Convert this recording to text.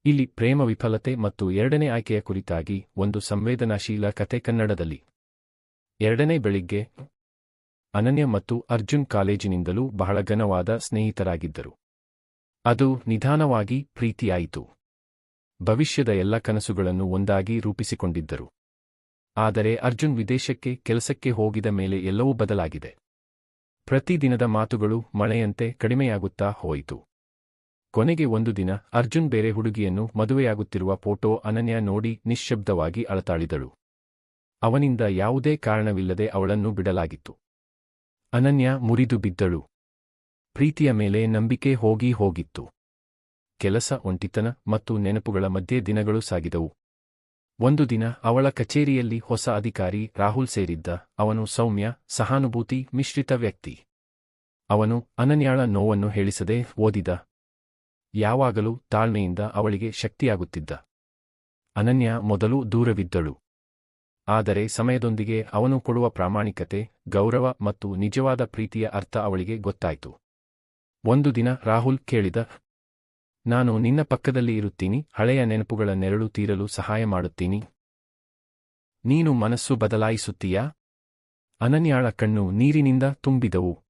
ಇಲ್ಲಿ ಪ್ರೇಮ ವಿಫಲತೆ ಮತ್ತು ಎರಡನೇ ಆಯ್ಕೆಯ ಕುರಿತಾಗಿ ಒಂದು ಸಂವೇದನಾಶೀಲ ಕತೆ ಕನ್ನಡದಲ್ಲಿ. ಎರಡನೇ ಬೆಳಿಗ್ಗೆ. ಅನನ್ಯ ಮತ್ತು ಅರ್ಜುನ್ ಕಾಲೇಜಿನಿಂದಲೂ ಬಹಳ ಘನವಾದ ಸ್ನೇಹಿತರಾಗಿದ್ದರು. ಅದು ನಿಧಾನವಾಗಿ ಪ್ರೀತಿಯಾಯಿತು. ಭವಿಷ್ಯದ ಎಲ್ಲ ಕನಸುಗಳನ್ನು ಒಂದಾಗಿ ರೂಪಿಸಿಕೊಂಡಿದ್ದರು. ಆದರೆ ಅರ್ಜುನ್ ವಿದೇಶಕ್ಕೆ ಕೆಲಸಕ್ಕೆ ಹೋಗಿದ ಮೇಲೆ ಎಲ್ಲವೂ ಬದಲಾಗಿದೆ. ಪ್ರತಿದಿನದ ಮಾತುಗಳು ಮಳೆಯಂತೆ ಕಡಿಮೆಯಾಗುತ್ತಾ ಹೋಯಿತು. ಕೊನೆಗೆ ಒಂದು ದಿನ ಅರ್ಜುನ್ ಬೇರೆ ಹುಡುಗಿಯನ್ನು ಮದುವೆಯಾಗುತ್ತಿರುವ ಫೋಟೋ ಅನನ್ಯ ನೋಡಿ ನಿಶ್ಶಬ್ದವಾಗಿ ಅಳತಾಳಿದಳು. ಅವನಿಂದ ಯಾವುದೇ ಕಾರಣವಿಲ್ಲದೆ ಅವಳನ್ನು ಬಿಡಲಾಗಿತ್ತು. ಅನನ್ಯ ಮುರಿದು ಬಿದ್ದಳು. ಪ್ರೀತಿಯ ಮೇಲೆ ನಂಬಿಕೆ ಹೋಗಿ ಹೋಗಿತ್ತು. ಕೆಲಸ, ಒಂಟಿತನ ಮತ್ತು ನೆನಪುಗಳ ಮಧ್ಯೆ ದಿನಗಳು ಸಾಗಿದವು. ಒಂದು ದಿನ ಅವಳ ಕಚೇರಿಯಲ್ಲಿ ಹೊಸ ಅಧಿಕಾರಿ ರಾಹುಲ್ ಸೇರಿದ್ದ. ಅವನು ಸೌಮ್ಯ, ಸಹಾನುಭೂತಿ ಮಿಶ್ರಿತ ವ್ಯಕ್ತಿ. ಅವನು ಅನನ್ಯಾಳ ನೋವನ್ನು ಹೇಳಿಸದೆ ಓದಿದ. ಯಾವಾಗಲೂ ತಾಳ್ಮೆಯಿಂದ ಅವಳಿಗೆ ಶಕ್ತಿಯಾಗುತ್ತಿದ್ದ. ಅನನ್ಯ ಮೊದಲು ದೂರವಿದ್ದಳು. ಆದರೆ ಸಮಯದೊಂದಿಗೆ ಅವನು ಕೊಡುವ ಪ್ರಾಮಾಣಿಕತೆ, ಗೌರವ ಮತ್ತು ನಿಜವಾದ ಪ್ರೀತಿಯ ಅರ್ಥ ಅವಳಿಗೆ ಗೊತ್ತಾಯಿತು. ಒಂದು ದಿನ ರಾಹುಲ್ ಕೇಳಿದ, ನಾನು ನಿನ್ನ ಪಕ್ಕದಲ್ಲಿ ಇರುತ್ತೀನಿ, ಹಳೆಯ ನೆನಪುಗಳ ನೆರಳು ತೀರಲು ಸಹಾಯ ಮಾಡುತ್ತೀನಿ. ನೀನು ಮನಸ್ಸು ಬದಲಾಯಿಸುತ್ತೀಯಾ? ಅನನ್ಯಾಳ ಕಣ್ಣು ನೀರಿನಿಂದ ತುಂಬಿದವು.